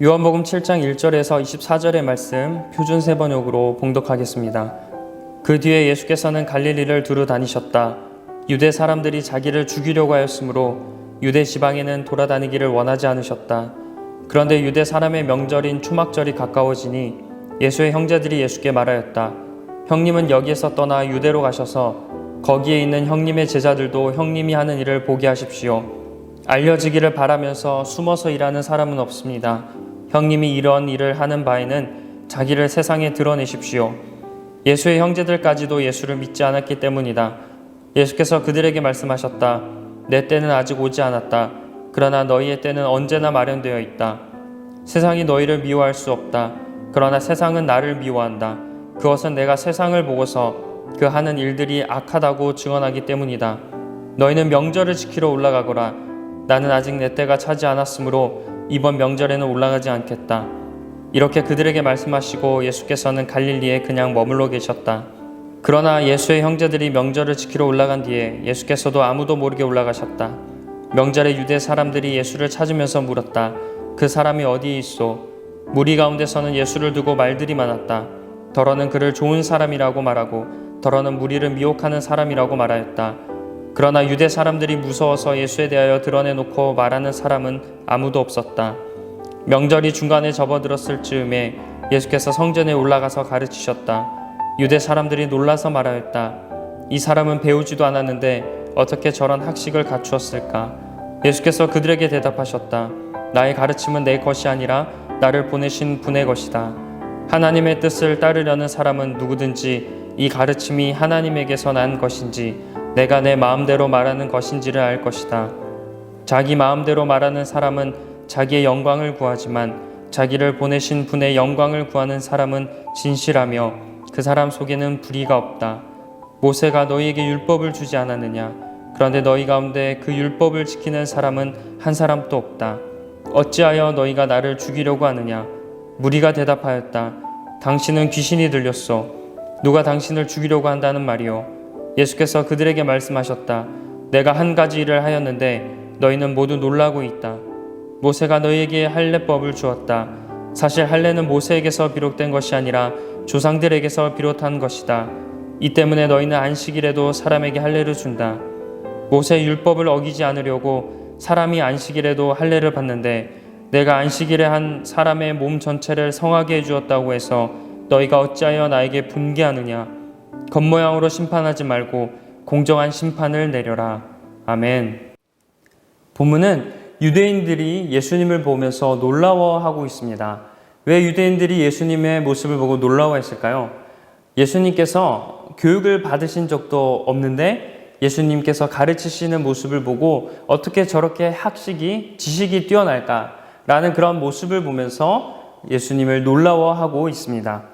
요한복음 7장 1절에서 24절의 말씀 표준 세번역으로 봉독하겠습니다. 그 뒤에 예수께서는 갈릴리를 두루 다니셨다. 유대 사람들이 자기를 죽이려고 하였으므로 유대 지방에는 돌아다니기를 원하지 않으셨다. 그런데 유대 사람의 명절인 초막절이 가까워지니 예수의 형제들이 예수께 말하였다. 형님은 여기에서 떠나 유대로 가셔서 거기에 있는 형님의 제자들도 형님이 하는 일을 보게 하십시오. 알려지기를 바라면서 숨어서 일하는 사람은 없습니다. 형님이 이런 일을 하는 바에는 자기를 세상에 드러내십시오. 예수의 형제들까지도 예수를 믿지 않았기 때문이다. 예수께서 그들에게 말씀하셨다. 내 때는 아직 오지 않았다. 그러나 너희의 때는 언제나 마련되어 있다. 세상이 너희를 미워할 수 없다. 그러나 세상은 나를 미워한다. 그것은 내가 세상을 보고서 그 하는 일들이 악하다고 증언하기 때문이다. 너희는 명절을 지키러 올라가거라. 나는 아직 내 때가 차지 않았으므로 이번 명절에는 올라가지 않겠다. 이렇게 그들에게 말씀하시고 예수께서는 갈릴리에 그냥 머물러 계셨다. 그러나 예수의 형제들이 명절을 지키러 올라간 뒤에 예수께서도 아무도 모르게 올라가셨다. 명절에 유대 사람들이 예수를 찾으면서 물었다. 그 사람이 어디에 있소? 무리 가운데서는 예수를 두고 말들이 많았다. 더러는 그를 좋은 사람이라고 말하고 더러는 무리를 미혹하는 사람이라고 말하였다. 그러나 유대 사람들이 무서워서 예수에 대하여 드러내놓고 말하는 사람은 아무도 없었다. 명절이 중간에 접어들었을 즈음에 예수께서 성전에 올라가서 가르치셨다. 유대 사람들이 놀라서 말하였다. 이 사람은 배우지도 않았는데 어떻게 저런 학식을 갖추었을까? 예수께서 그들에게 대답하셨다. 나의 가르침은 내 것이 아니라 나를 보내신 분의 것이다. 하나님의 뜻을 따르려는 사람은 누구든지 이 가르침이 하나님에게서 난 것인지 내가 내 마음대로 말하는 것인지를 알 것이다. 자기 마음대로 말하는 사람은 자기의 영광을 구하지만 자기를 보내신 분의 영광을 구하는 사람은 진실하며 그 사람 속에는 불의가 없다. 모세가 너희에게 율법을 주지 않았느냐? 그런데 너희 가운데 그 율법을 지키는 사람은 한 사람도 없다. 어찌하여 너희가 나를 죽이려고 하느냐? 무리가 대답하였다. 당신은 귀신이 들렸소. 누가 당신을 죽이려고 한다는 말이오? 예수께서 그들에게 말씀하셨다. 내가 한 가지 일을 하였는데 너희는 모두 놀라고 있다. 모세가 너희에게 할례법을 주었다. 사실 할례는 모세에게서 비롯된 것이 아니라 조상들에게서 비롯한 것이다. 이 때문에 너희는 안식일에도 사람에게 할례를 준다. 모세의 율법을 어기지 않으려고 사람이 안식일에도 할례를 받는데 내가 안식일에 한 사람의 몸 전체를 성하게 해주었다고 해서 너희가 어찌하여 나에게 분개하느냐? 겉모양으로 심판하지 말고 공정한 심판을 내려라. 아멘. 본문은 유대인들이 예수님을 보면서 놀라워하고 있습니다. 왜 유대인들이 예수님의 모습을 보고 놀라워했을까요? 예수님께서 교육을 받으신 적도 없는데 예수님께서 가르치시는 모습을 보고 어떻게 저렇게 학식이, 지식이 뛰어날까라는 그런 모습을 보면서 예수님을 놀라워하고 있습니다.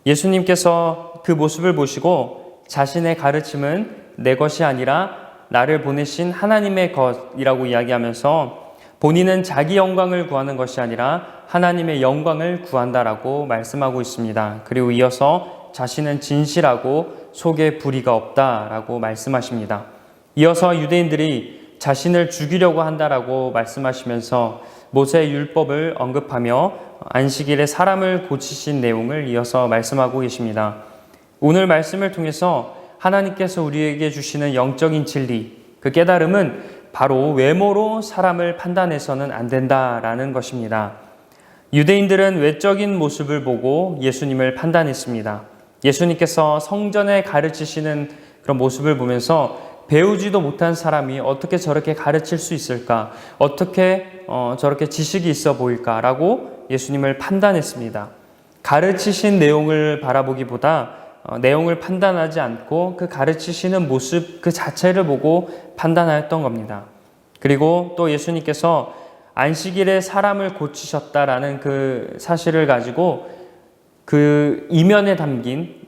예수님께서 그 모습을 보시고 자신의 가르침은 내 것이 아니라 나를 보내신 하나님의 것이라고 이야기하면서 본인은 자기 영광을 구하는 것이 아니라 하나님의 영광을 구한다라고 말씀하고 있습니다. 그리고 이어서 자신은 진실하고 속에 불의가 없다라고 말씀하십니다. 이어서 유대인들이 자신을 죽이려고 한다라고 말씀하시면서 모세의 율법을 언급하며 안식일에 사람을 고치신 내용을 이어서 말씀하고 계십니다. 오늘 말씀을 통해서 하나님께서 우리에게 주시는 영적인 진리, 그 깨달음은 바로 외모로 사람을 판단해서는 안 된다라는 것입니다. 유대인들은 외적인 모습을 보고 예수님을 판단했습니다. 예수님께서 성전에 가르치시는 그런 모습을 보면서 배우지도 못한 사람이 어떻게 저렇게 가르칠 수 있을까? 어떻게 저렇게 지식이 있어 보일까라고 예수님을 판단했습니다. 가르치신 내용을 바라보기보다 내용을 판단하지 않고 그 가르치시는 모습 그 자체를 보고 판단하였던 겁니다. 그리고 또 예수님께서 안식일에 사람을 고치셨다라는 그 사실을 가지고 그 이면에 담긴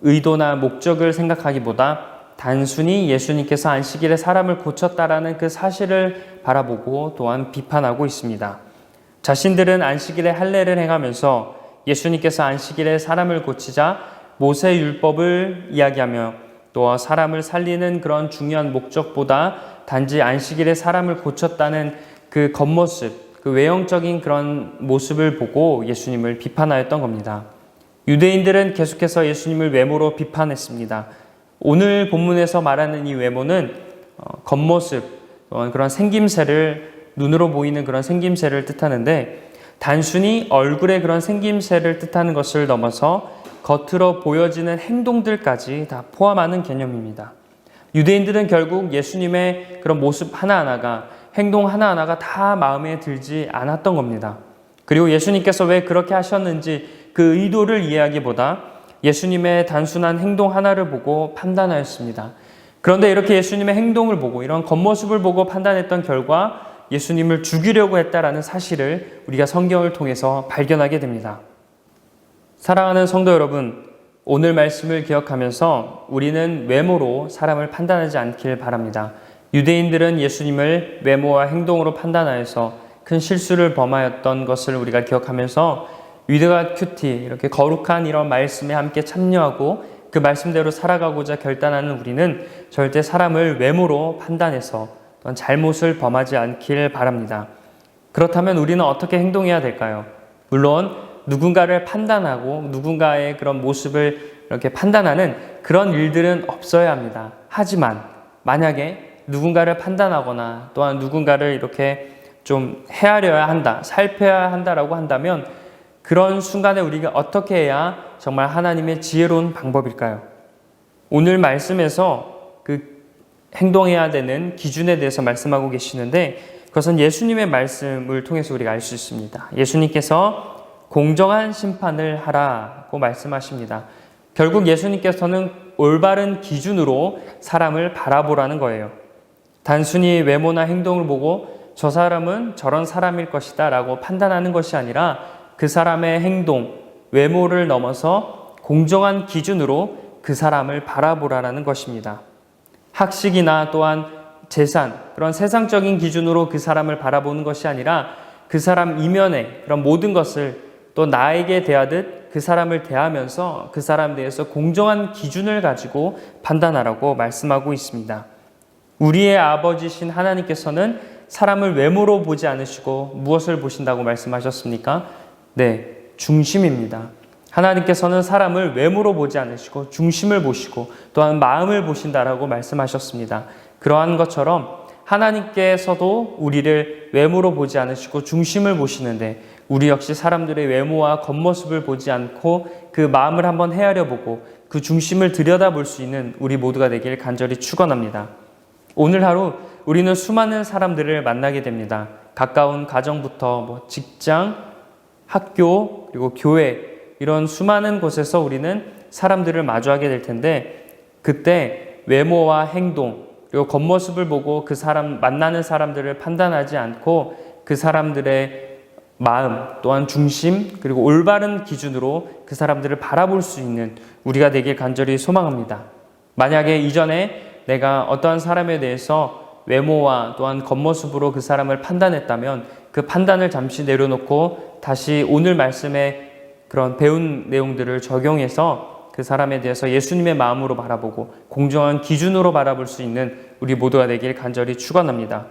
의도나 목적을 생각하기보다 단순히 예수님께서 안식일에 사람을 고쳤다라는 그 사실을 바라보고 또한 비판하고 있습니다. 자신들은 안식일에 할례를 행하면서 예수님께서 안식일에 사람을 고치자 모세 율법을 이야기하며 또 사람을 살리는 그런 중요한 목적보다 단지 안식일에 사람을 고쳤다는 그 겉모습, 그 외형적인 그런 모습을 보고 예수님을 비판하였던 겁니다. 유대인들은 계속해서 예수님을 외모로 비판했습니다. 오늘 본문에서 말하는 이 외모는 겉모습, 그런 생김새를 눈으로 보이는 그런 생김새를 뜻하는데 단순히 얼굴의 그런 생김새를 뜻하는 것을 넘어서 겉으로 보여지는 행동들까지 다 포함하는 개념입니다. 유대인들은 결국 예수님의 그런 모습 하나하나가 행동 하나하나가 다 마음에 들지 않았던 겁니다. 그리고 예수님께서 왜 그렇게 하셨는지 그 의도를 이해하기보다 예수님의 단순한 행동 하나를 보고 판단하였습니다. 그런데 이렇게 예수님의 행동을 보고 이런 겉모습을 보고 판단했던 결과 예수님을 죽이려고 했다라는 사실을 우리가 성경을 통해서 발견하게 됩니다. 사랑하는 성도 여러분, 오늘 말씀을 기억하면서 우리는 외모로 사람을 판단하지 않길 바랍니다. 유대인들은 예수님을 외모와 행동으로 판단하여서 큰 실수를 범하였던 것을 우리가 기억하면서 위드가 큐티 이렇게 거룩한 이런 말씀에 함께 참여하고 그 말씀대로 살아가고자 결단하는 우리는 절대 사람을 외모로 판단해서 또한 잘못을 범하지 않길 바랍니다. 그렇다면 우리는 어떻게 행동해야 될까요? 물론 누군가를 판단하고 누군가의 그런 모습을 이렇게 판단하는 그런 일들은 없어야 합니다. 하지만 만약에 누군가를 판단하거나 또한 누군가를 이렇게 좀 헤아려야 한다, 살펴야 한다라고 한다면 그런 순간에 우리가 어떻게 해야 정말 하나님의 지혜로운 방법일까요? 오늘 말씀에서 그 행동해야 되는 기준에 대해서 말씀하고 계시는데 그것은 예수님의 말씀을 통해서 우리가 알 수 있습니다. 예수님께서 공정한 심판을 하라고 말씀하십니다. 결국 예수님께서는 올바른 기준으로 사람을 바라보라는 거예요. 단순히 외모나 행동을 보고 저 사람은 저런 사람일 것이다 라고 판단하는 것이 아니라 그 사람의 행동, 외모를 넘어서 공정한 기준으로 그 사람을 바라보라는 것입니다. 학식이나 또한 재산, 그런 세상적인 기준으로 그 사람을 바라보는 것이 아니라 그 사람 이면의 그런 모든 것을 또 나에게 대하듯 그 사람을 대하면서 그 사람에 대해서 공정한 기준을 가지고 판단하라고 말씀하고 있습니다. 우리의 아버지신 하나님께서는 사람을 외모로 보지 않으시고 무엇을 보신다고 말씀하셨습니까? 네, 중심입니다. 하나님께서는 사람을 외모로 보지 않으시고 중심을 보시고 또한 마음을 보신다라고 말씀하셨습니다. 그러한 것처럼 하나님께서도 우리를 외모로 보지 않으시고 중심을 보시는데 우리 역시 사람들의 외모와 겉모습을 보지 않고 그 마음을 한번 헤아려보고 그 중심을 들여다볼 수 있는 우리 모두가 되길 간절히 축원합니다. 오늘 하루 우리는 수많은 사람들을 만나게 됩니다. 가까운 가정부터 직장, 학교, 그리고 교회 이런 수많은 곳에서 우리는 사람들을 마주하게 될 텐데 그때 외모와 행동 그리고 겉모습을 보고 그 사람 만나는 사람들을 판단하지 않고 그 사람들의 마음 또한 중심 그리고 올바른 기준으로 그 사람들을 바라볼 수 있는 우리가 되길 간절히 소망합니다. 만약에 이전에 내가 어떠한 사람에 대해서 외모와 또한 겉모습으로 그 사람을 판단했다면 그 판단을 잠시 내려놓고 다시 오늘 말씀에 그런 배운 내용들을 적용해서 그 사람에 대해서 예수님의 마음으로 바라보고 공정한 기준으로 바라볼 수 있는 우리 모두가 되길 간절히 축원합니다.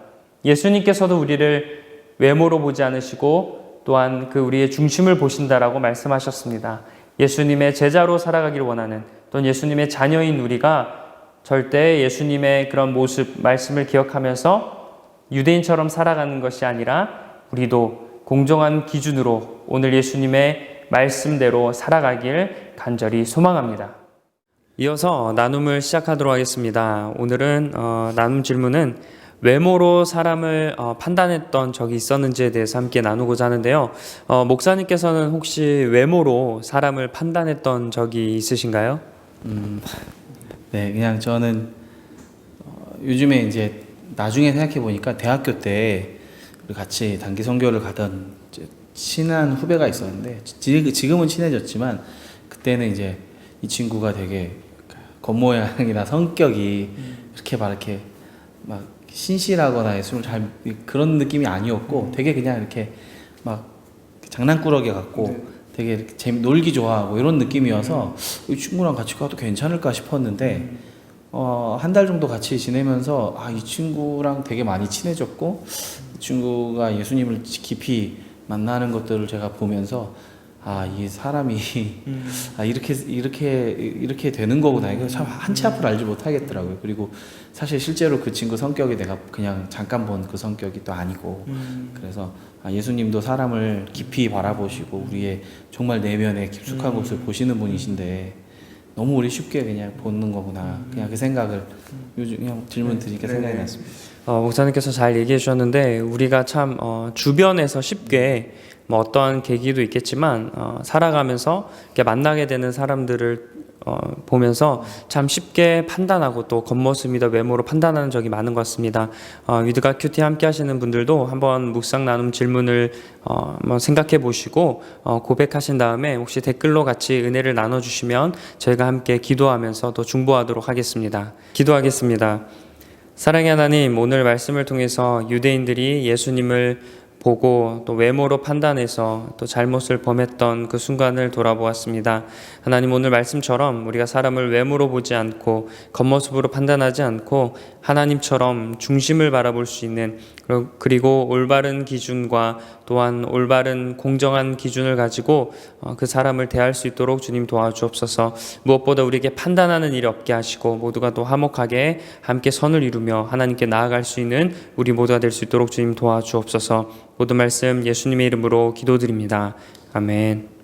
예수님께서도 우리를 외모로 보지 않으시고 또한 그 우리의 중심을 보신다라고 말씀하셨습니다. 예수님의 제자로 살아가기를 원하는 또는 예수님의 자녀인 우리가 절대 예수님의 그런 모습, 말씀을 기억하면서 유대인처럼 살아가는 것이 아니라 우리도 공정한 기준으로 오늘 예수님의 말씀대로 살아가길 간절히 소망합니다. 이어서 나눔을 시작하도록 하겠습니다. 오늘은 나눔 질문은 외모로 사람을 판단했던 적이 있었는지에 대해서 함께 나누고자 하는데요. 목사님께서는 혹시 외모로 사람을 판단했던 적이 있으신가요? 네, 그냥 저는 요즘에 이제 나중에 생각해 보니까 대학교 때 우리 같이 단기 선교를 가던 친한 후배가 있었는데 지금은 친해졌지만 그때는 이제 이 친구가 되게 겉모양이나 성격이 이렇게 막 신실하거나 예술을 잘 그런 느낌이 아니었고 되게 그냥 이렇게 막 장난꾸러기 같고 되게 놀기 좋아하고 이런 느낌이어서 이 친구랑 같이 가도 괜찮을까 싶었는데 한 달 정도 같이 지내면서 이 친구랑 되게 많이 친해졌고 이 친구가 예수님을 깊이 만나는 것들을 제가 보면서 이 사람이 이렇게 되는 거구나. 이거 참 한치 앞을 알지 못하겠더라고요. 그리고 사실 실제로 그 친구 성격이 내가 그냥 잠깐 본 그 성격이 또 아니고 그래서 예수님도 사람을 깊이 바라보시고 우리의 정말 내면의 깊숙한 곳을 보시는 분이신데 너무 우리 쉽게 그냥 보는 거구나. 그냥 그 생각을 요즘 그냥 질문 드리니까 생각이 났습니다. 목사님께서 잘 얘기해 주셨는데 우리가 참 주변에서 쉽게 뭐 어떠한 계기도 있겠지만 살아가면서 이렇게 만나게 되는 사람들을 보면서 참 쉽게 판단하고 또 겉모습이나 외모로 판단하는 적이 많은 것 같습니다. 위드가 큐티 함께 하시는 분들도 한번 묵상 나눔 질문을 한번 생각해 보시고 고백하신 다음에 혹시 댓글로 같이 은혜를 나눠주시면 저희가 함께 기도하면서 또 중보하도록 하겠습니다. 기도하겠습니다. 사랑의 하나님, 오늘 말씀을 통해서 유대인들이 예수님을 보고 또 외모로 판단해서 또 잘못을 범했던 그 순간을 돌아보았습니다. 하나님, 오늘 말씀처럼 우리가 사람을 외모로 보지 않고 겉모습으로 판단하지 않고 하나님처럼 중심을 바라볼 수 있는, 그리고 올바른 기준과 또한 올바른 공정한 기준을 가지고 그 사람을 대할 수 있도록 주님 도와주옵소서. 무엇보다 우리에게 판단하는 일이 없게 하시고 모두가 또 화목하게 함께 선을 이루며 하나님께 나아갈 수 있는 우리 모두가 될 수 있도록 주님 도와주옵소서. 모든 말씀 예수님의 이름으로 기도드립니다. 아멘.